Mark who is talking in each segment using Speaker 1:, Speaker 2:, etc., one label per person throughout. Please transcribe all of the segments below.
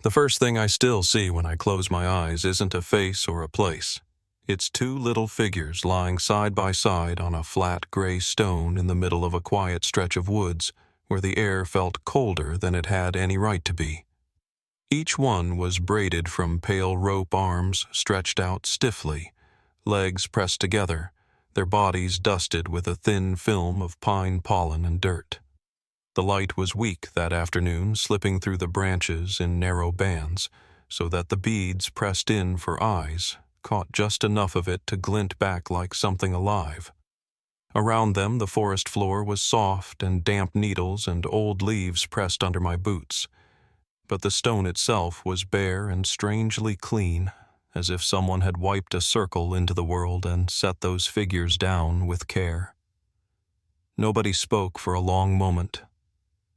Speaker 1: The first thing I still see when I close my eyes isn't a face or a place. It's two little figures lying side by side on a flat gray stone in the middle of a quiet stretch of woods where the air felt colder than it had any right to be. Each one was braided from pale rope arms stretched out stiffly, legs pressed together, their bodies dusted with a thin film of pine pollen and dirt. The light was weak that afternoon, slipping through the branches in narrow bands, so that the beads pressed in for eyes caught just enough of it to glint back like something alive. Around them, the forest floor was soft and damp needles and old leaves pressed under my boots. But the stone itself was bare and strangely clean, as if someone had wiped a circle into the world and set those figures down with care. Nobody spoke for a long moment.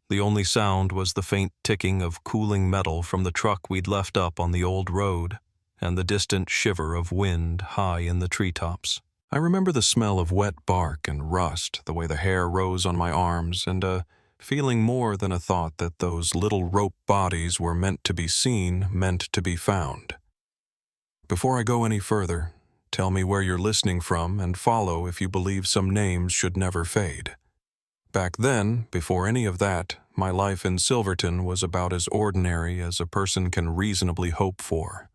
Speaker 1: The only sound was the faint ticking of cooling metal from the truck we'd left up on the old road, and the distant shiver of wind high in the treetops. I remember the smell of wet bark and rust, the way the hair rose on my arms, and a feeling more than a thought that those little rope bodies were meant to be seen, meant to be found. Before I go any further, tell me where you're listening from and follow if you believe some names should never fade. Back then, before any of that, my life in Silverton was about as ordinary as a person can reasonably hope for.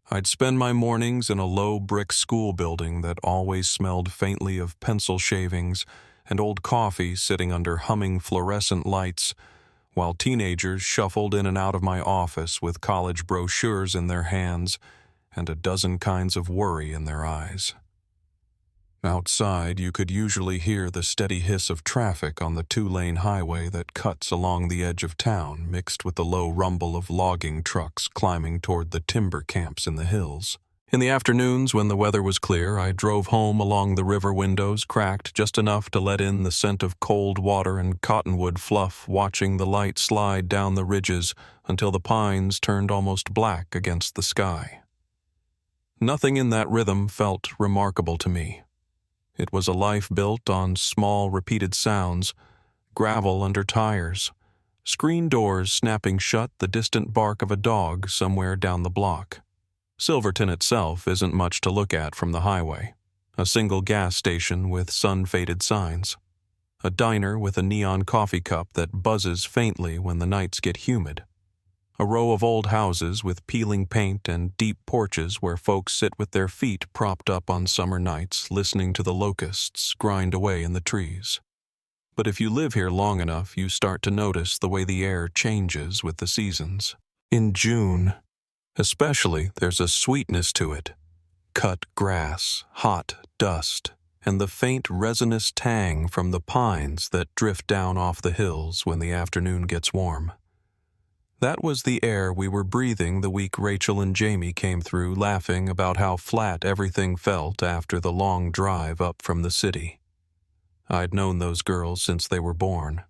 Speaker 1: I'd spend my mornings in a low brick school building that always smelled faintly of pencil shavings and old coffee sitting under humming fluorescent lights, while teenagers shuffled in and out of my office with college brochures in their hands and a dozen kinds of worry in their eyes. Outside, you could usually hear the steady hiss of traffic on the two-lane highway that cuts along the edge of town, mixed with the low rumble of logging trucks climbing toward the timber camps in the hills. In the afternoons, when the weather was clear, I drove home along the river windows, cracked just enough to let in the scent of cold water and cottonwood fluff, watching the light slide down the ridges until the pines turned almost black against the sky. Nothing in that rhythm felt remarkable to me. It was a life built on small, repeated sounds, gravel under tires, screen doors snapping shut, the distant bark of a dog somewhere down the block. Silverton itself isn't much to look at from the highway. A single gas station with sun-faded signs. A diner with a neon coffee cup that buzzes faintly when the nights get humid. A row of old houses with peeling paint and deep porches where folks sit with their feet propped up on summer nights listening to the locusts grind away in the trees. But if you live here long enough, you start to notice the way the air changes with the seasons. In June, especially, there's a sweetness to it. Cut grass, hot dust, and the faint resinous tang from the pines that drift down off the hills when the afternoon gets warm. That was the air we were breathing the week Rachel and Jamie came through, laughing about how flat everything felt after the long drive up from the city. I'd known those girls since they were born.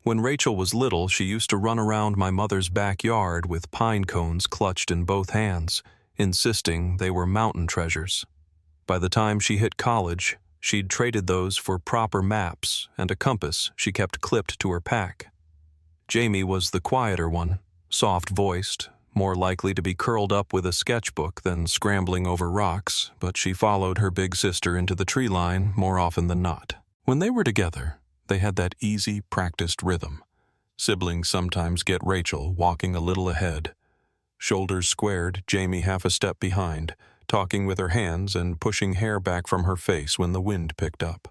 Speaker 1: When Rachel was little, she used to run around my mother's backyard with pine cones clutched in both hands, insisting they were mountain treasures. By the time she hit college, she'd traded those for proper maps and a compass she kept clipped to her pack. Jamie was the quieter one, soft-voiced, more likely to be curled up with a sketchbook than scrambling over rocks, but she followed her big sister into the tree line more often than not. When they were together, they had that easy, practiced rhythm. Siblings sometimes get Rachel walking a little ahead. Shoulders squared, Jamie half a step behind, talking with her hands and pushing hair back from her face when the wind picked up.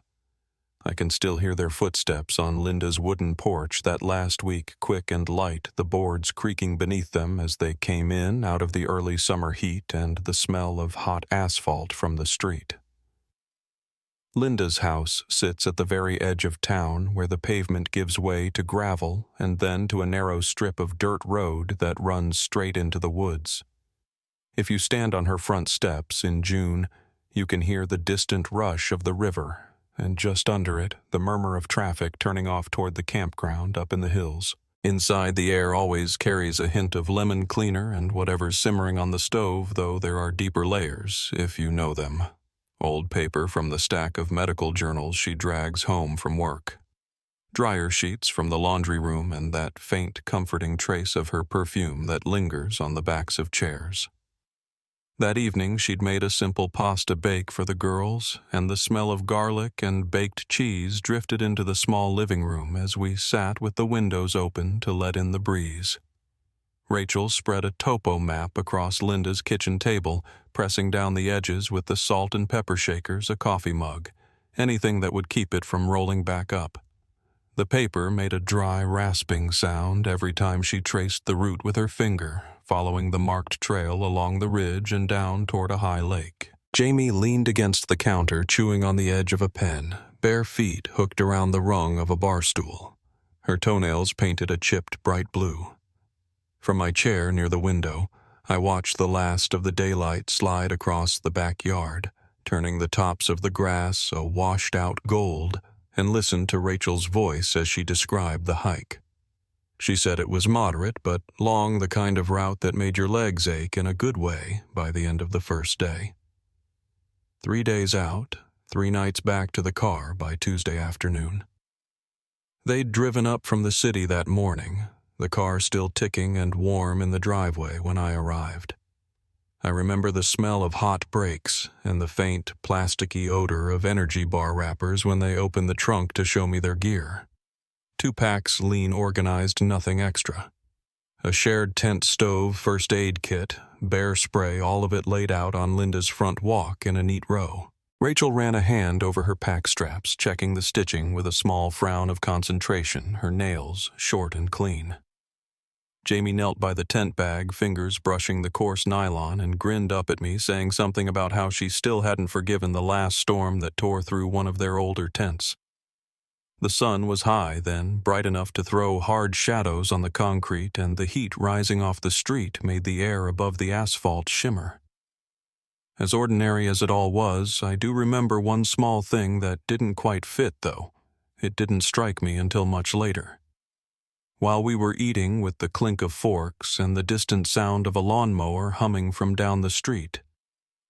Speaker 1: I can still hear their footsteps on Linda's wooden porch that last week, quick and light, the boards creaking beneath them as they came in out of the early summer heat and the smell of hot asphalt from the street. Linda's house sits at the very edge of town where the pavement gives way to gravel and then to a narrow strip of dirt road that runs straight into the woods. If you stand on her front steps in June, you can hear the distant rush of the river, and just under it, the murmur of traffic turning off toward the campground up in the hills. Inside, the air always carries a hint of lemon cleaner and whatever's simmering on the stove, though there are deeper layers, if you know them. Old paper from the stack of medical journals she drags home from work. dryer sheets from the laundry room, and that faint, comforting trace of her perfume that lingers on the backs of chairs. That evening she'd made a simple pasta bake for the girls, and the smell of garlic and baked cheese drifted into the small living room as we sat with the windows open to let in the breeze. Rachel spread a topo map across Linda's kitchen table, pressing down the edges with the salt and pepper shakers, a coffee mug, anything that would keep it from rolling back up. The paper made a dry, rasping sound every time she traced the route with her finger, following the marked trail along the ridge and down toward a high lake. Jamie leaned against the counter, chewing on the edge of a pen, bare feet hooked around the rung of a bar stool. Her toenails painted a chipped bright blue. From my chair near the window, I watched the last of the daylight slide across the backyard, turning the tops of the grass a washed-out gold, and listened to Rachel's voice as she described the hike. She said it was moderate, but long, the kind of route that made your legs ache in a good way by the end of the first day. 3 days out, 3 nights back to the car by Tuesday afternoon. They'd driven up from the city that morning, the car still ticking and warm in the driveway when I arrived. I remember the smell of hot brakes and the faint, plasticky odor of energy bar wrappers when they opened the trunk to show me their gear. 2 packs lean organized, nothing extra. A shared tent stove, first aid kit, bear spray, all of it laid out on Linda's front walk in a neat row. Rachel ran a hand over her pack straps, checking the stitching with a small frown of concentration, her nails short and clean. Jamie knelt by the tent bag, fingers brushing the coarse nylon, and grinned up at me, saying something about how she still hadn't forgiven the last storm that tore through one of their older tents. The sun was high then, bright enough to throw hard shadows on the concrete, and the heat rising off the street made the air above the asphalt shimmer. As ordinary as it all was, I do remember one small thing that didn't quite fit, though. It didn't strike me until much later. While we were eating with the clink of forks and the distant sound of a lawnmower humming from down the street,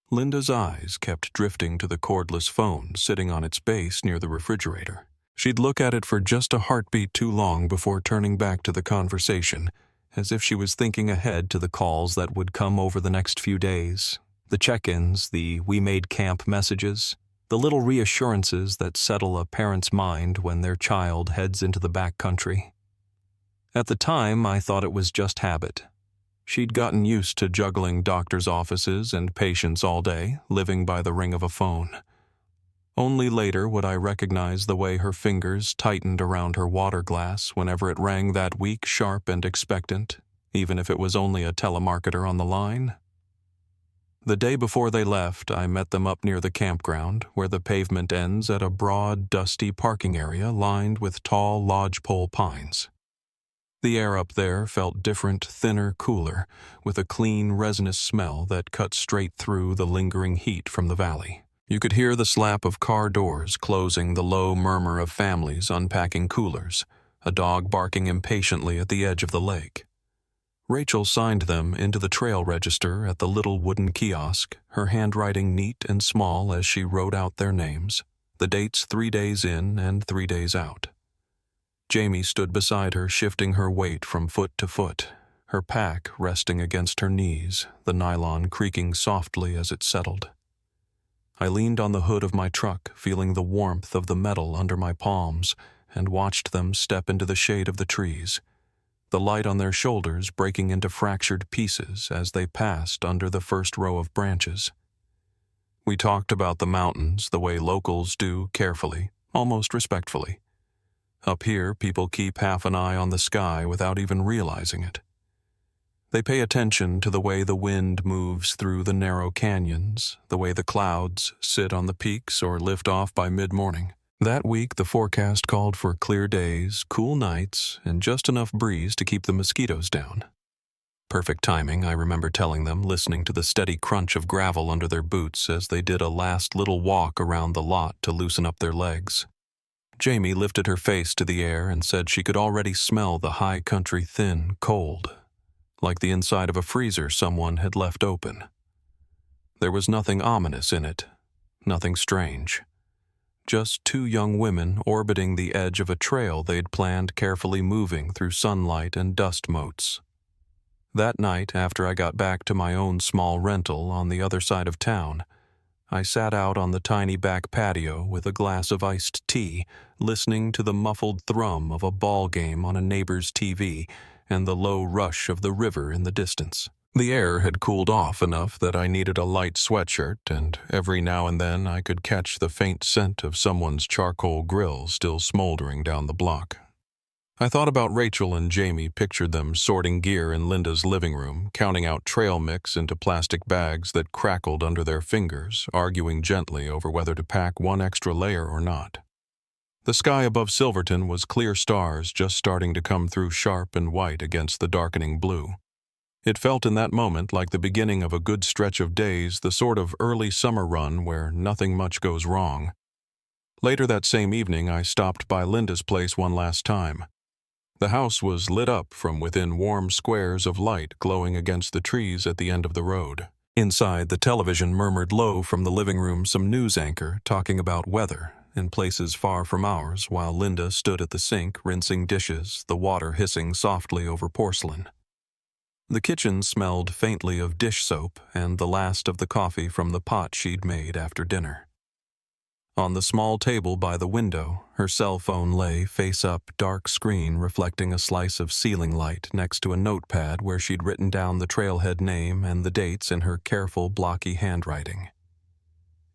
Speaker 1: Linda's eyes kept drifting to the cordless phone sitting on its base near the refrigerator. She'd look at it for just a heartbeat too long before turning back to the conversation, as if she was thinking ahead to the calls that would come over the next few days, the check-ins, the "we made camp" messages, the little reassurances that settle a parent's mind when their child heads into the backcountry. At the time, I thought it was just habit. She'd gotten used to juggling doctor's offices and patients all day, living by the ring of a phone. Only later would I recognize the way her fingers tightened around her water glass whenever it rang that weak, sharp, and expectant, even if it was only a telemarketer on the line. The day before they left, I met them up near the campground, where the pavement ends at a broad, dusty parking area lined with tall lodgepole pines. The air up there felt different, thinner, cooler, with a clean, resinous smell that cut straight through the lingering heat from the valley. You could hear the slap of car doors closing, the low murmur of families unpacking coolers, a dog barking impatiently at the edge of the lake. Rachel signed them into the trail register at the little wooden kiosk, her handwriting neat and small as she wrote out their names, the dates 3 days in and 3 days out. Jamie stood beside her, shifting her weight from foot to foot, her pack resting against her knees, the nylon creaking softly as it settled. I leaned on the hood of my truck, feeling the warmth of the metal under my palms, and watched them step into the shade of the trees, the light on their shoulders breaking into fractured pieces as they passed under the first row of branches. We talked about the mountains the way locals do, carefully, almost respectfully. Up here, people keep half an eye on the sky without even realizing it. They pay attention to the way the wind moves through the narrow canyons, the way the clouds sit on the peaks or lift off by mid-morning. That week, the forecast called for clear days, cool nights, and just enough breeze to keep the mosquitoes down. Perfect timing, I remember telling them, listening to the steady crunch of gravel under their boots as they did a last little walk around the lot to loosen up their legs. Jamie lifted her face to the air and said she could already smell the high country thin, cold, like the inside of a freezer someone had left open. There was nothing ominous in it, nothing strange. just two young women orbiting the edge of a trail they'd planned, carefully moving through sunlight and dust motes. That night, after I got back to my own small rental on the other side of town, I sat out on the tiny back patio with a glass of iced tea, listening to the muffled thrum of a ball game on a neighbor's TV and the low rush of the river in the distance. The air had cooled off enough that I needed a light sweatshirt, and every now and then I could catch the faint scent of someone's charcoal grill still smoldering down the block. I thought about Rachel and Jamie, pictured them sorting gear in Linda's living room, counting out trail mix into plastic bags that crackled under their fingers, arguing gently over whether to pack one extra layer or not. The sky above Silverton was clear stars just starting to come through sharp and white against the darkening blue. It felt in that moment like the beginning of a good stretch of days, the sort of early summer run where nothing much goes wrong. Later that same evening, I stopped by Linda's place one last time. The house was lit up from within warm squares of light glowing against the trees at the end of the road. Inside, the television murmured low from the living room some news anchor talking about weather in places far from ours, while Linda stood at the sink rinsing dishes, the water hissing softly over porcelain. The kitchen smelled faintly of dish soap and the last of the coffee from the pot she'd made after dinner. On the small table by the window, her cell phone lay face up, dark screen reflecting a slice of ceiling light next to a notepad where she'd written down the trailhead name and the dates in her careful, blocky handwriting.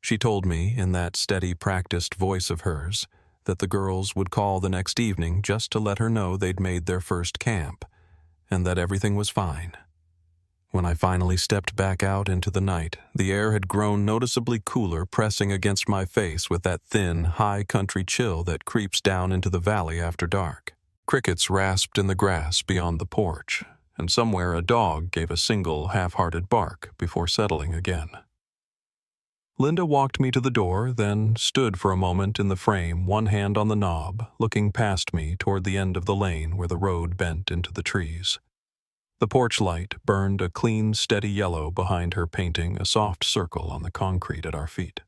Speaker 1: She told me, in that steady, practiced voice of hers, that the girls would call the next evening just to let her know they'd made their first camp, and that everything was fine. When I finally stepped back out into the night, the air had grown noticeably cooler, pressing against my face with that thin, high country chill that creeps down into the valley after dark. Crickets rasped in the grass beyond the porch, and somewhere a dog gave a single, half-hearted bark before settling again. Linda walked me to the door, then stood for a moment in the frame, one hand on the knob, looking past me toward the end of the lane where the road bent into the trees. The porch light burned a clean, steady yellow behind her, painting a soft circle on the concrete at our feet.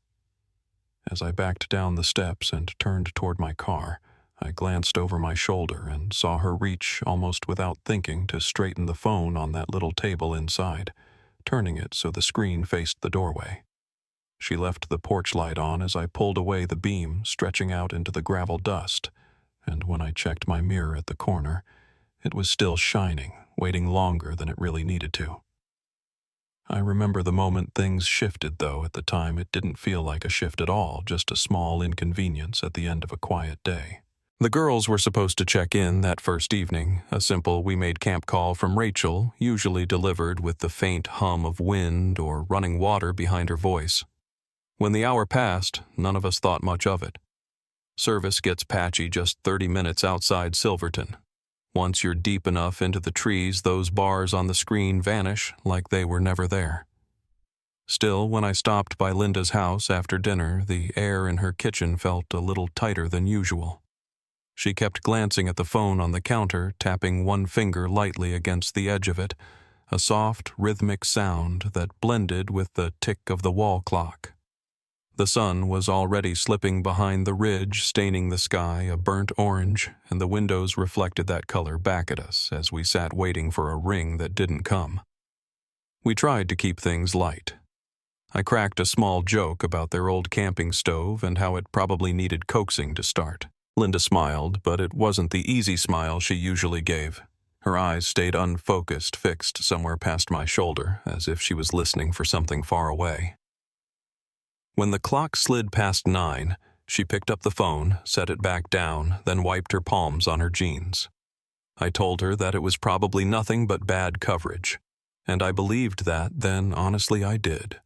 Speaker 1: As I backed down the steps and turned toward my car, I glanced over my shoulder and saw her reach, almost without thinking, to straighten the phone on that little table inside, turning it so the screen faced the doorway. She left the porch light on as I pulled away the beam, stretching out into the gravel dust, and when I checked my mirror at the corner, it was still shining, waiting longer than it really needed to. I remember the moment things shifted, though at the time it didn't feel like a shift at all, just a small inconvenience at the end of a quiet day. The girls were supposed to check in that first evening, a simple "we made camp" call from Rachel, usually delivered with the faint hum of wind or running water behind her voice. When the hour passed, none of us thought much of it. Service gets patchy just 30 minutes outside Silverton. Once you're deep enough into the trees, those bars on the screen vanish like they were never there. Still, when I stopped by Linda's house after dinner, the air in her kitchen felt a little tighter than usual. She kept glancing at the phone on the counter, tapping one finger lightly against the edge of it, a soft, rhythmic sound that blended with the tick of the wall clock. The sun was already slipping behind the ridge, staining the sky a burnt orange, and the windows reflected that color back at us as we sat waiting for a ring that didn't come. We tried to keep things light. I cracked a small joke about their old camping stove and how it probably needed coaxing to start. Linda smiled, but it wasn't the easy smile she usually gave. Her eyes stayed unfocused, fixed somewhere past my shoulder, as if she was listening for something far away. When the clock slid past 9, she picked up the phone, set it back down, then wiped her palms on her jeans. I told her that it was probably nothing but bad coverage, and I believed that, then honestly I did.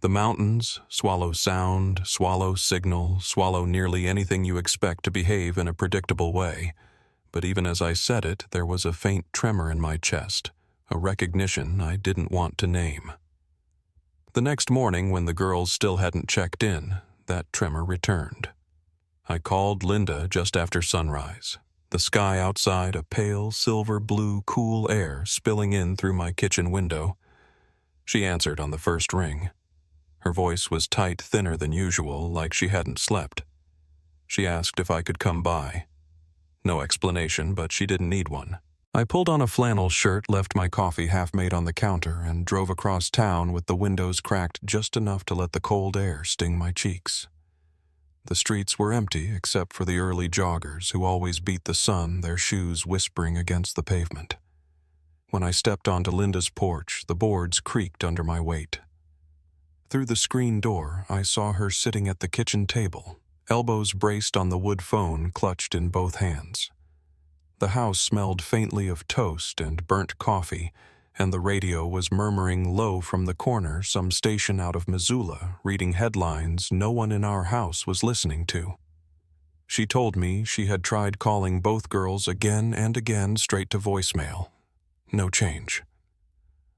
Speaker 1: The mountains swallow sound, swallow signal, swallow nearly anything you expect to behave in a predictable way, but even as I said it, there was a faint tremor in my chest, a recognition I didn't want to name. The next morning, when the girls still hadn't checked in, that tremor returned. I called Linda just after sunrise, the sky outside a pale, silver-blue, cool air spilling in through my kitchen window. She answered on the first ring. Her voice was tight, thinner than usual, like she hadn't slept. She asked if I could come by. No explanation, but she didn't need one. I pulled on a flannel shirt, left my coffee half-made on the counter, and drove across town with the windows cracked just enough to let the cold air sting my cheeks. The streets were empty except for the early joggers who always beat the sun, their shoes whispering against the pavement. When I stepped onto Linda's porch, the boards creaked under my weight. Through the screen door, I saw her sitting at the kitchen table, elbows braced on the wood phone clutched in both hands. The house smelled faintly of toast and burnt coffee, and the radio was murmuring low from the corner, some station out of Missoula, reading headlines no one in our house was listening to. She told me she had tried calling both girls again and again straight to voicemail. No change.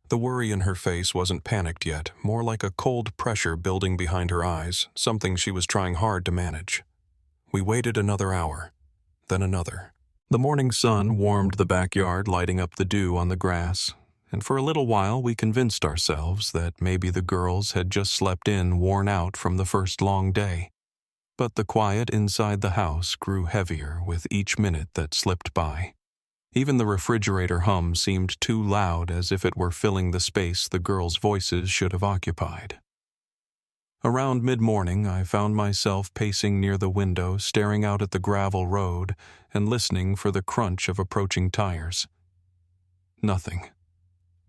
Speaker 1: The worry in her face wasn't panicked yet, more like a cold pressure building behind her eyes, something she was trying hard to manage. We waited another hour, then another. The morning sun warmed the backyard, lighting up the dew on the grass, and for a little while we convinced ourselves that maybe the girls had just slept in, worn out from the first long day. But the quiet inside the house grew heavier with each minute that slipped by. Even the refrigerator hum seemed too loud, as if it were filling the space the girls' voices should have occupied. Around mid-morning, I found myself pacing near the window, staring out at the gravel road and listening for the crunch of approaching tires. Nothing.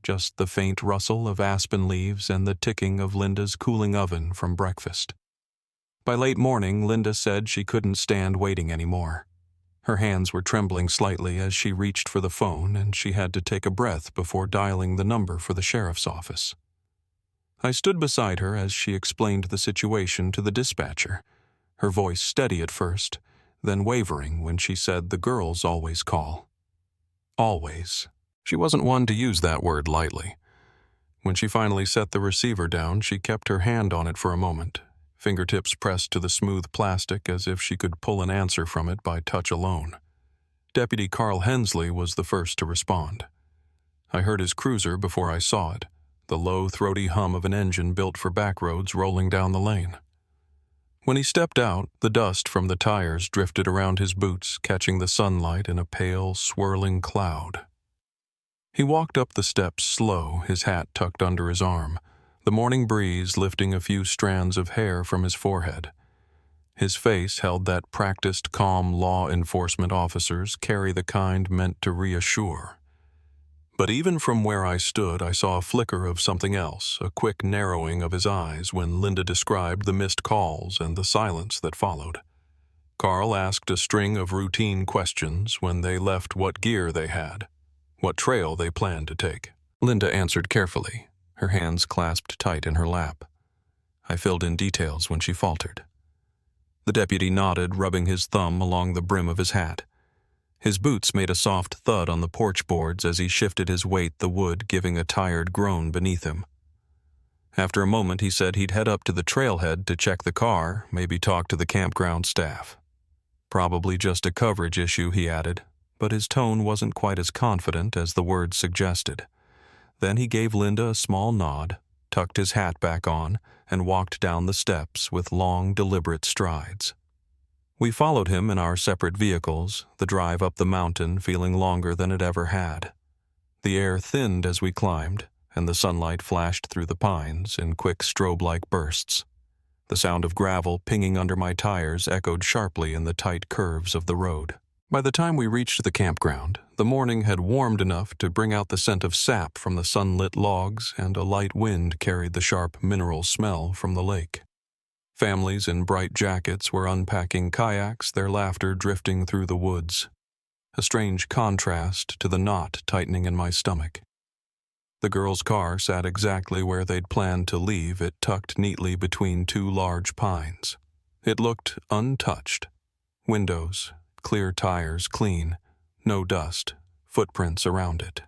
Speaker 1: Just the faint rustle of aspen leaves and the ticking of Linda's cooling oven from breakfast. By late morning, Linda said she couldn't stand waiting anymore. Her hands were trembling slightly as she reached for the phone, and she had to take a breath before dialing the number for the sheriff's office. I stood beside her as she explained the situation to the dispatcher, her voice steady at first, then wavering when she said the girls always call. Always. She wasn't one to use that word lightly. When she finally set the receiver down, she kept her hand on it for a moment, fingertips pressed to the smooth plastic as if she could pull an answer from it by touch alone. Deputy Carl Hensley was the first to respond. I heard his cruiser before I saw it, the low, throaty hum of an engine built for backroads rolling down the lane. When he stepped out, the dust from the tires drifted around his boots, catching the sunlight in a pale, swirling cloud. He walked up the steps slow, his hat tucked under his arm, the morning breeze lifting a few strands of hair from his forehead. His face held that practiced, calm law enforcement officers carry, the kind meant to reassure. But even from where I stood, I saw a flicker of something else, a quick narrowing of his eyes when Linda described the missed calls and the silence that followed. Carl asked a string of routine questions when they left, what gear they had, what trail they planned to take. Linda answered carefully, her hands clasped tight in her lap. I filled in details when she faltered. The deputy nodded, rubbing his thumb along the brim of his hat. His boots made a soft thud on the porch boards as he shifted his weight, the wood giving a tired groan beneath him. After a moment, he said he'd head up to the trailhead to check the car, maybe talk to the campground staff. Probably just a coverage issue, he added, but his tone wasn't quite as confident as the words suggested. Then he gave Linda a small nod, tucked his hat back on, and walked down the steps with long, deliberate strides. We followed him in our separate vehicles, the drive up the mountain feeling longer than it ever had. The air thinned as we climbed, and the sunlight flashed through the pines in quick strobe-like bursts. The sound of gravel pinging under my tires echoed sharply in the tight curves of the road. By the time we reached the campground, the morning had warmed enough to bring out the scent of sap from the sunlit logs, and a light wind carried the sharp mineral smell from the lake. Families in bright jackets were unpacking kayaks, their laughter drifting through the woods. A strange contrast to the knot tightening in my stomach. The girls' car sat exactly where they'd planned to leave, it tucked neatly between two large pines. It looked untouched. Windows, clear tires, clean, no dust, footprints around it.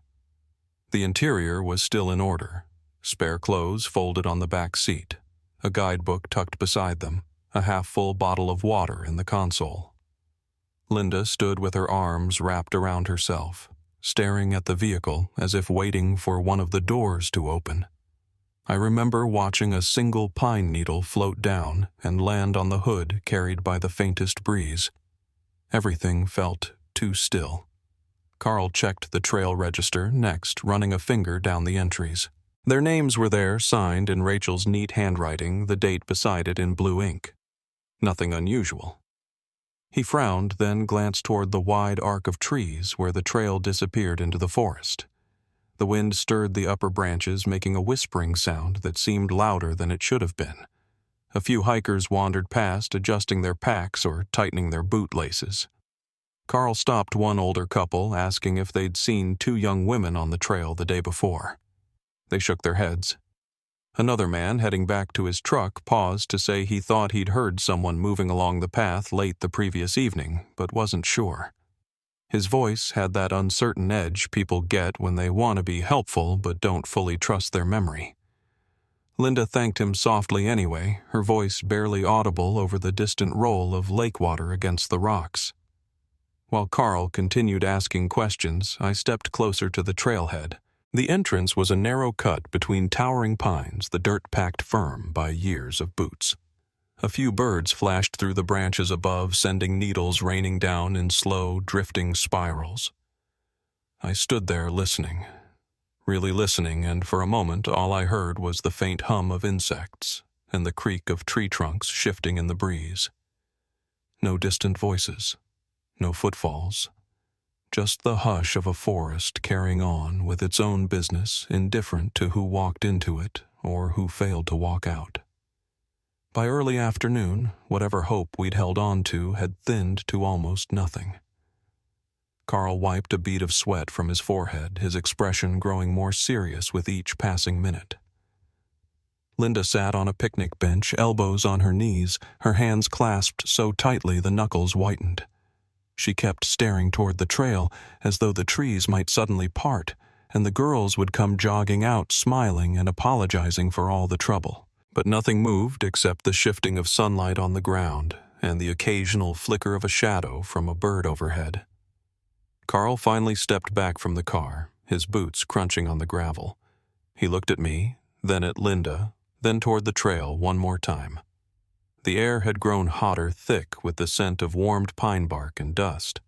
Speaker 1: The interior was still in order, spare clothes folded on the back seat, a guidebook tucked beside them, a half-full bottle of water in the console. Linda stood with her arms wrapped around herself, staring at the vehicle as if waiting for one of the doors to open. I remember watching a single pine needle float down and land on the hood carried by the faintest breeze. Everything felt too still. Carl checked the trail register next, running a finger down the entries. Their names were there, signed in Rachel's neat handwriting, the date beside it in blue ink. Nothing unusual. He frowned, then glanced toward the wide arc of trees where the trail disappeared into the forest. The wind stirred the upper branches, making a whispering sound that seemed louder than it should have been. A few hikers wandered past, adjusting their packs or tightening their boot laces. Carl stopped one older couple, asking if they'd seen two young women on the trail the day before. They shook their heads. Another man, heading back to his truck, paused to say he thought he'd heard someone moving along the path late the previous evening, but wasn't sure. His voice had that uncertain edge people get when they want to be helpful but don't fully trust their memory. Linda thanked him softly anyway, her voice barely audible over the distant roll of lake water against the rocks. While Carl continued asking questions, I stepped closer to the trailhead. The entrance was a narrow cut between towering pines, the dirt packed firm by years of boots. A few birds flashed through the branches above, sending needles raining down in slow, drifting spirals. I stood there listening, really listening, and for a moment all I heard was the faint hum of insects and the creak of tree trunks shifting in the breeze. No distant voices, no footfalls. Just the hush of a forest carrying on with its own business, indifferent to who walked into it or who failed to walk out. By early afternoon, whatever hope we'd held on to had thinned to almost nothing. Carl wiped a bead of sweat from his forehead, his expression growing more serious with each passing minute. Linda sat on a picnic bench, elbows on her knees, her hands clasped so tightly the knuckles whitened. She kept staring toward the trail, as though the trees might suddenly part, and the girls would come jogging out, smiling and apologizing for all the trouble. But nothing moved except the shifting of sunlight on the ground and the occasional flicker of a shadow from a bird overhead. Carl finally stepped back from the car, his boots crunching on the gravel. He looked at me, then at Linda, then toward the trail one more time. The air had grown hotter, thick with the scent of warmed pine bark and dust.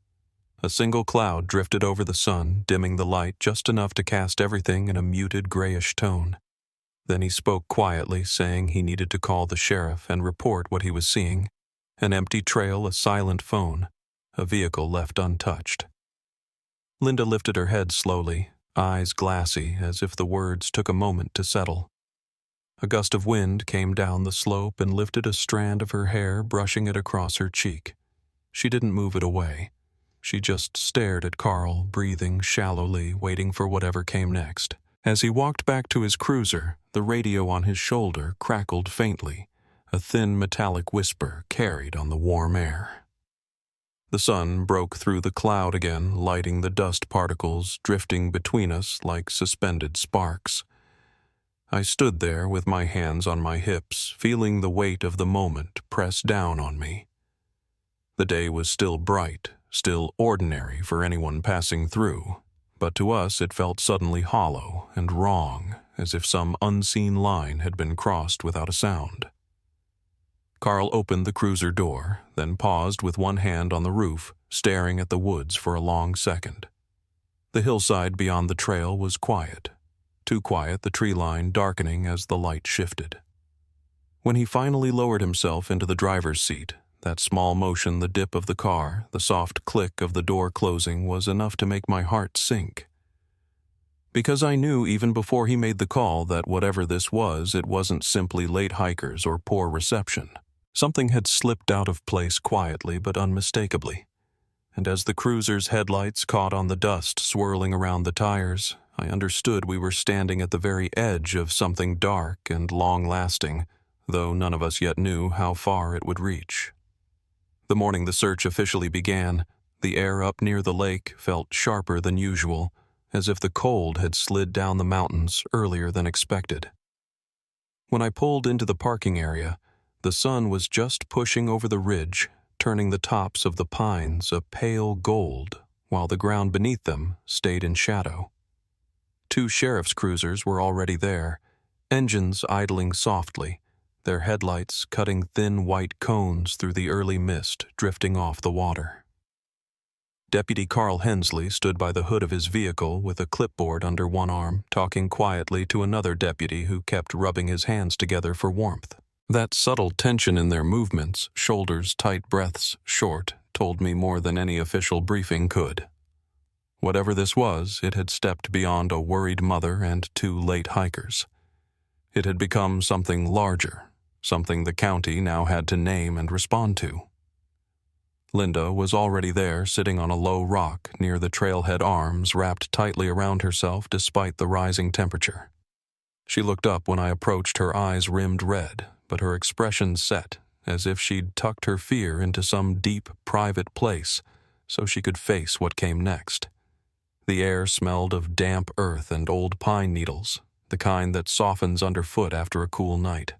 Speaker 1: A single cloud drifted over the sun, dimming the light just enough to cast everything in a muted grayish tone. Then he spoke quietly, saying he needed to call the sheriff and report what he was seeing. An empty trail, a silent phone, a vehicle left untouched. Linda lifted her head slowly, eyes glassy, as if the words took a moment to settle. A gust of wind came down the slope and lifted a strand of her hair, brushing it across her cheek. She didn't move it away. She just stared at Carl, breathing shallowly, waiting for whatever came next. As he walked back to his cruiser, the radio on his shoulder crackled faintly, a thin metallic whisper carried on the warm air. The sun broke through the cloud again, lighting the dust particles drifting between us like suspended sparks. I stood there with my hands on my hips, feeling the weight of the moment press down on me. The day was still bright, still ordinary for anyone passing through, but to us it felt suddenly hollow and wrong, as if some unseen line had been crossed without a sound. Carl opened the cruiser door, then paused with one hand on the roof, staring at the woods for a long second. The hillside beyond the trail was quiet. Too quiet, the tree line darkening as the light shifted. When he finally lowered himself into the driver's seat, that small motion, the dip of the car, the soft click of the door closing was enough to make my heart sink. Because I knew even before he made the call that whatever this was, it wasn't simply late hikers or poor reception. Something had slipped out of place quietly but unmistakably. And as the cruiser's headlights caught on the dust swirling around the tires, I understood we were standing at the very edge of something dark and long-lasting, though none of us yet knew how far it would reach. The morning the search officially began, the air up near the lake felt sharper than usual, as if the cold had slid down the mountains earlier than expected. When I pulled into the parking area, the sun was just pushing over the ridge, turning the tops of the pines a pale gold, while the ground beneath them stayed in shadow. 2 sheriff's cruisers were already there, Engines idling softly, their headlights cutting thin white cones through the early mist drifting off the water. Deputy Carl Hensley stood by the hood of his vehicle with a clipboard under one arm, talking quietly to another deputy who kept rubbing his hands together for warmth. That subtle tension in their movements, shoulders tight, breaths short, told me more than any official briefing could. Whatever this was, it had stepped beyond a worried mother and two late hikers. It had become something larger, something the county now had to name and respond to. Linda was already there, sitting on a low rock near the trailhead, arms wrapped tightly around herself despite the rising temperature. She looked up when I approached, her eyes rimmed red, but her expression set, as if she'd tucked her fear into some deep, private place so she could face what came next. The air smelled of damp earth and old pine needles, the kind that softens underfoot after a cool night.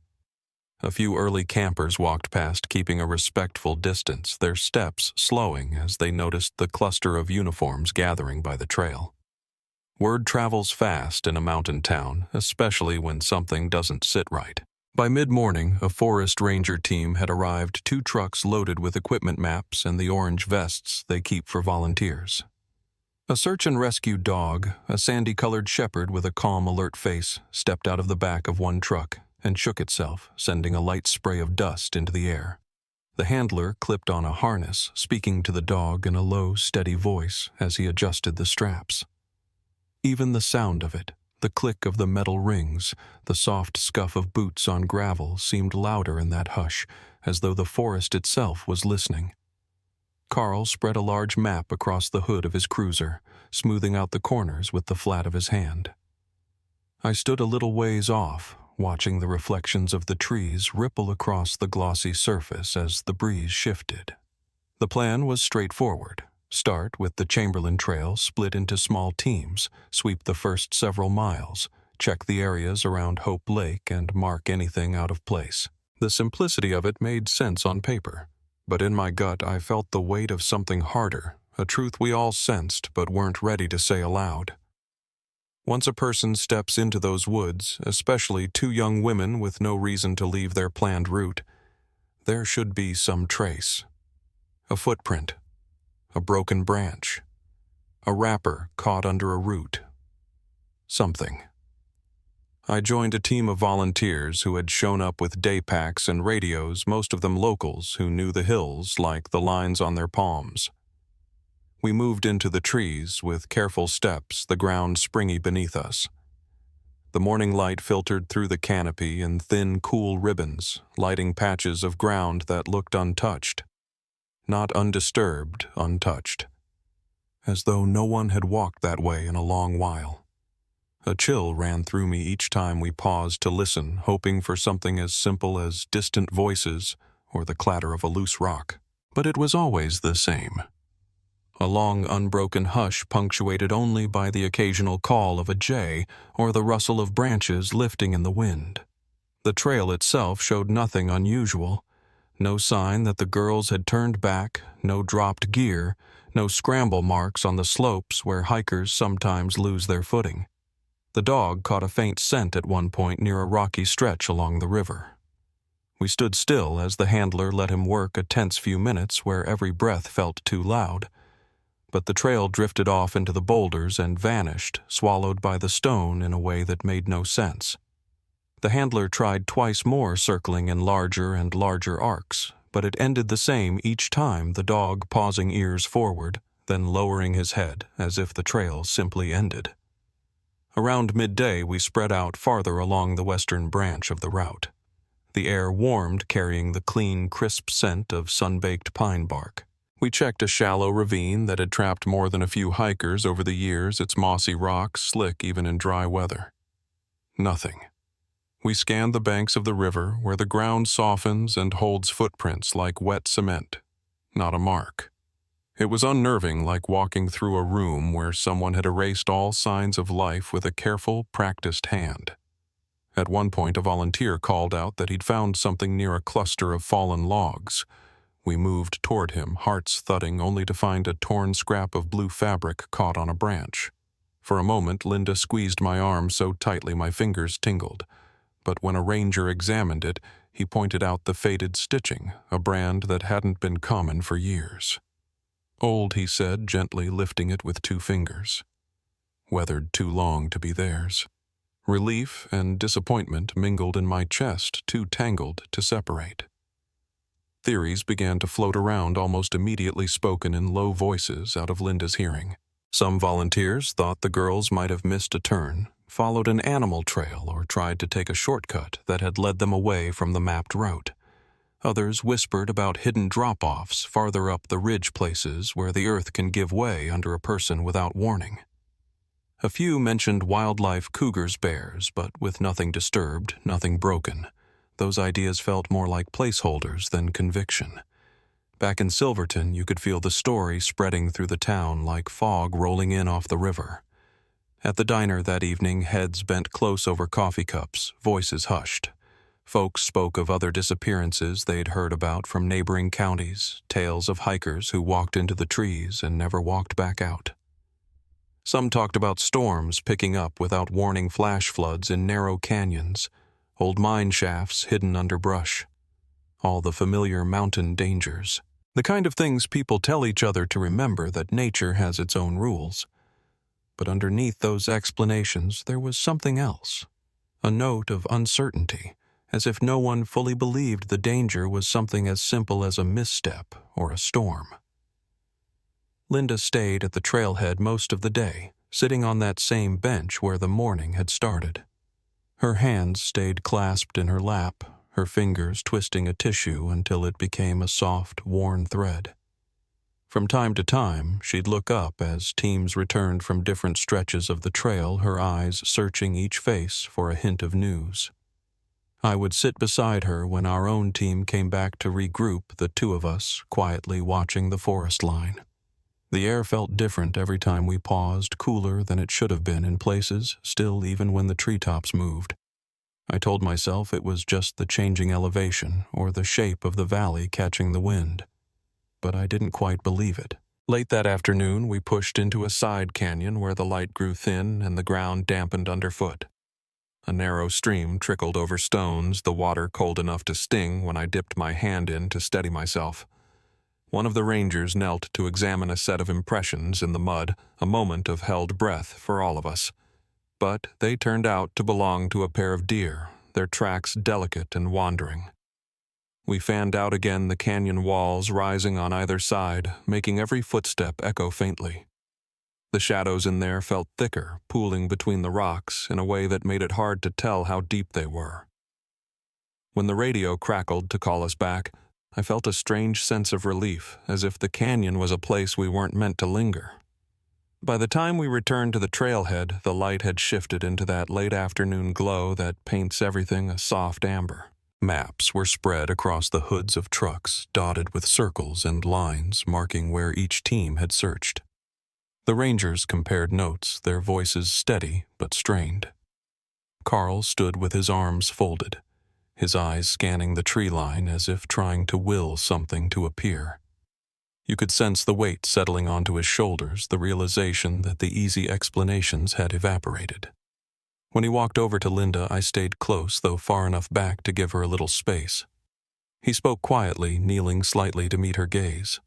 Speaker 1: A few early campers walked past, keeping a respectful distance, their steps slowing as they noticed the cluster of uniforms gathering by the trail. Word travels fast in a mountain town, especially when something doesn't sit right. By mid-morning, a forest ranger team had arrived, 2 trucks loaded with equipment maps and the orange vests they keep for volunteers. A search and rescue dog, a sandy-colored shepherd with a calm, alert face, stepped out of the back of one truck and shook itself, sending a light spray of dust into the air. The handler clipped on a harness, speaking to the dog in a low, steady voice as he adjusted the straps. Even the sound of it, the click of the metal rings, the soft scuff of boots on gravel seemed louder in that hush, as though the forest itself was listening. Carl spread a large map across the hood of his cruiser, smoothing out the corners with the flat of his hand. I stood a little ways off, watching the reflections of the trees ripple across the glossy surface as the breeze shifted. The plan was straightforward. Start with the Chamberlain Trail, split into small teams, sweep the first several miles, check the areas around Hope Lake, and mark anything out of place. The simplicity of it made sense on paper, but in my gut I felt the weight of something harder, a truth we all sensed but weren't ready to say aloud. Once a person steps into those woods, especially 2 young women with no reason to leave their planned route, there should be some trace. A footprint, a broken branch, a wrapper caught under a root. Something. I joined a team of volunteers who had shown up with day packs and radios, most of them locals who knew the hills like the lines on their palms. We moved into the trees with careful steps, the ground springy beneath us. The morning light filtered through the canopy in thin, cool ribbons, lighting patches of ground that looked untouched. Not undisturbed, untouched. As though no one had walked that way in a long while. A chill ran through me each time we paused to listen, hoping for something as simple as distant voices or the clatter of a loose rock. But it was always the same. A long, unbroken hush punctuated only by the occasional call of a jay or the rustle of branches lifting in the wind. The trail itself showed nothing unusual. No sign that the girls had turned back, no dropped gear, no scramble marks on the slopes where hikers sometimes lose their footing. The dog caught a faint scent at one point near a rocky stretch along the river. We stood still as the handler let him work a tense few minutes where every breath felt too loud. But the trail drifted off into the boulders and vanished, swallowed by the stone in a way that made no sense. The handler tried twice more, circling in larger and larger arcs, but it ended the same each time, the dog pausing ears forward, then lowering his head as if the trail simply ended. Around midday we spread out farther along the western branch of the route. The air warmed, carrying the clean, crisp scent of sun-baked pine bark. We checked a shallow ravine that had trapped more than a few hikers over the years, its mossy rocks slick even in dry weather. Nothing. We scanned the banks of the river where the ground softens and holds footprints like wet cement. Not a mark. It was unnerving, like walking through a room where someone had erased all signs of life with a careful, practiced hand. At one point, a volunteer called out that he'd found something near a cluster of fallen logs. We moved toward him, hearts thudding, only to find a torn scrap of blue fabric caught on a branch. For a moment, Linda squeezed my arm so tightly my fingers tingled. but when a ranger examined it, he pointed out the faded stitching, a brand that hadn't been common for years. Old, he said, gently lifting it with 2 fingers. Weathered too long to be theirs. Relief and disappointment mingled in my chest, too tangled to separate. Theories began to float around, almost immediately spoken in low voices out of Linda's hearing. Some volunteers thought the girls might have missed a turn, followed an animal trail, or tried to take a shortcut that had led them away from the mapped route. Others whispered about hidden drop-offs farther up the ridge, places where the earth can give way under a person without warning. A few mentioned wildlife, cougars, bears, but with nothing disturbed, nothing broken. Those ideas felt more like placeholders than conviction. Back in Silverton, you could feel the story spreading through the town like fog rolling in off the river. At the diner that evening, heads bent close over coffee cups, voices hushed. Folks spoke of other disappearances they'd heard about from neighboring counties, tales of hikers who walked into the trees and never walked back out. Some talked about storms picking up without warning, flash floods in narrow canyons, old mine shafts hidden under brush. All the familiar mountain dangers. The kind of things people tell each other to remember that nature has its own rules. But underneath those explanations, there was something else. A note of uncertainty, as if no one fully believed the danger was something as simple as a misstep or a storm. Linda stayed at the trailhead most of the day, sitting on that same bench where the morning had started. Her hands stayed clasped in her lap, her fingers twisting a tissue until it became a soft, worn thread. From time to time, she'd look up as teams returned from different stretches of the trail, her eyes searching each face for a hint of news. I would sit beside her when our own team came back to regroup, the 2 of us quietly watching the forest line. The air felt different every time we paused, cooler than it should have been in places, still even when the treetops moved. I told myself it was just the changing elevation or the shape of the valley catching the wind. But I didn't quite believe it. Late that afternoon, we pushed into a side canyon where the light grew thin and the ground dampened underfoot. A narrow stream trickled over stones, the water cold enough to sting when I dipped my hand in to steady myself. One of the rangers knelt to examine a set of impressions in the mud, a moment of held breath for all of us. But they turned out to belong to a pair of deer, their tracks delicate and wandering. We fanned out again, the canyon walls rising on either side, making every footstep echo faintly. The shadows in there felt thicker, pooling between the rocks in a way that made it hard to tell how deep they were. When the radio crackled to call us back, I felt a strange sense of relief, as if the canyon was a place we weren't meant to linger. By the time we returned to the trailhead, the light had shifted into that late afternoon glow that paints everything a soft amber. Maps were spread across the hoods of trucks, dotted with circles and lines marking where each team had searched. The rangers compared notes, their voices steady but strained. Carl stood with his arms folded, his eyes scanning the tree line as if trying to will something to appear. You could sense the weight settling onto his shoulders, the realization that the easy explanations had evaporated. When he walked over to Linda, I stayed close, though far enough back to give her a little space. He spoke quietly, kneeling slightly to meet her gaze.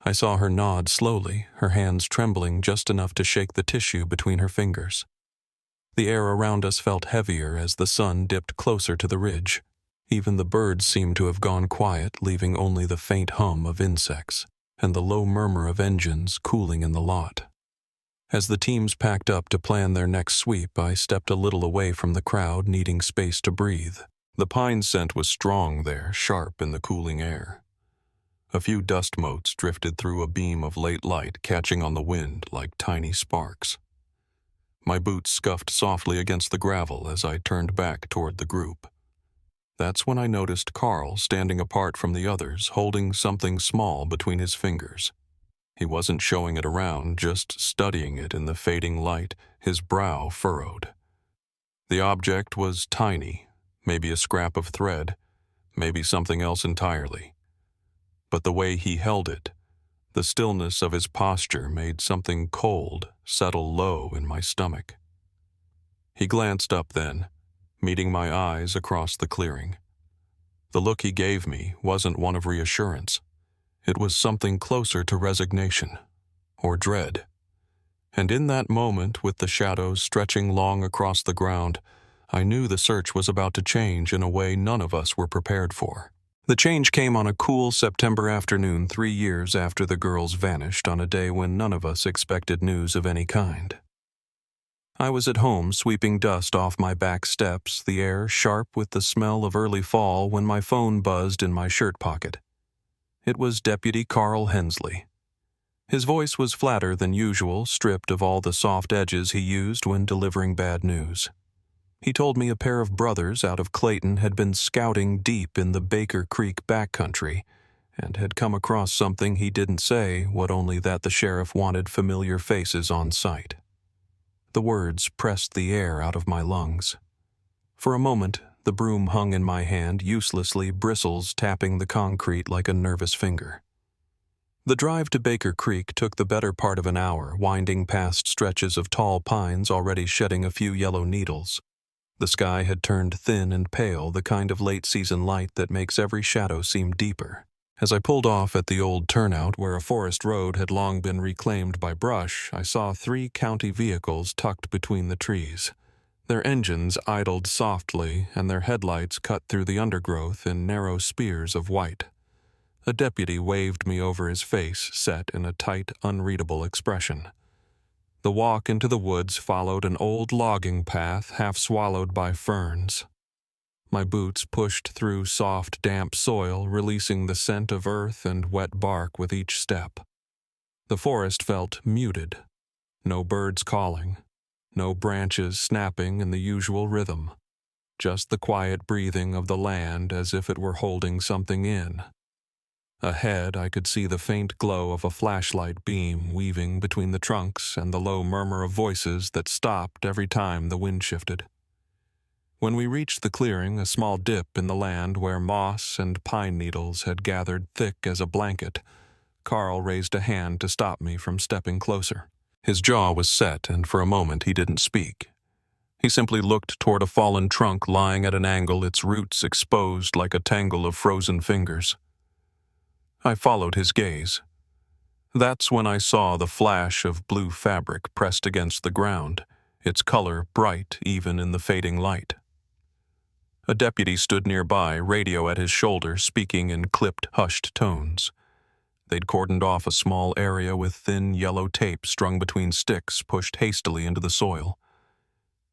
Speaker 1: I saw her nod slowly, her hands trembling just enough to shake the tissue between her fingers. The air around us felt heavier as the sun dipped closer to the ridge. Even the birds seemed to have gone quiet, leaving only the faint hum of insects and the low murmur of engines cooling in the lot. As the teams packed up to plan their next sweep, I stepped a little away from the crowd, needing space to breathe. The pine scent was strong there, sharp in the cooling air. A few dust motes drifted through a beam of late light, catching on the wind like tiny sparks. My boots scuffed softly against the gravel as I turned back toward the group. That's when I noticed Carl standing apart from the others, holding something small between his fingers. He wasn't showing it around, just studying it in the fading light, his brow furrowed. The object was tiny, maybe a scrap of thread, maybe something else entirely. But the way he held it, the stillness of his posture made something cold settle low in my stomach. He glanced up then, meeting my eyes across the clearing. The look he gave me wasn't one of reassurance. It was something closer to resignation, or dread. And in that moment, with the shadows stretching long across the ground, I knew the search was about to change in a way none of us were prepared for. The change came on a cool September afternoon 3 years after the girls vanished, on a day when none of us expected news of any kind. I was at home sweeping dust off my back steps, the air sharp with the smell of early fall, when my phone buzzed in my shirt pocket. It was Deputy Carl Hensley. His voice was flatter than usual, stripped of all the soft edges he used when delivering bad news. He told me a pair of brothers out of Clayton had been scouting deep in the Baker Creek backcountry and had come across something he didn't say, what only that the sheriff wanted familiar faces on site. The words pressed the air out of my lungs. For a moment, the broom hung in my hand, uselessly, bristles tapping the concrete like a nervous finger. The drive to Baker Creek took the better part of an hour, winding past stretches of tall pines already shedding a few yellow needles. The sky had turned thin and pale, the kind of late-season light that makes every shadow seem deeper. As I pulled off at the old turnout where a forest road had long been reclaimed by brush, I saw 3 county vehicles tucked between the trees. Their engines idled softly, and their headlights cut through the undergrowth in narrow spears of white. A deputy waved me over, his face set in a tight, unreadable expression. The walk into the woods followed an old logging path half swallowed by ferns. My boots pushed through soft, damp soil, releasing the scent of earth and wet bark with each step. The forest felt muted. No birds calling, no branches snapping in the usual rhythm. Just the quiet breathing of the land as if it were holding something in. Ahead, I could see the faint glow of a flashlight beam weaving between the trunks and the low murmur of voices that stopped every time the wind shifted. When we reached the clearing, a small dip in the land where moss and pine needles had gathered thick as a blanket, Carl raised a hand to stop me from stepping closer. His jaw was set, and for a moment he didn't speak. He simply looked toward a fallen trunk lying at an angle, its roots exposed like a tangle of frozen fingers. I followed his gaze. That's when I saw the flash of blue fabric pressed against the ground, its color bright even in the fading light. A deputy stood nearby, radio at his shoulder, speaking in clipped, hushed tones. They'd cordoned off a small area with thin yellow tape strung between sticks pushed hastily into the soil.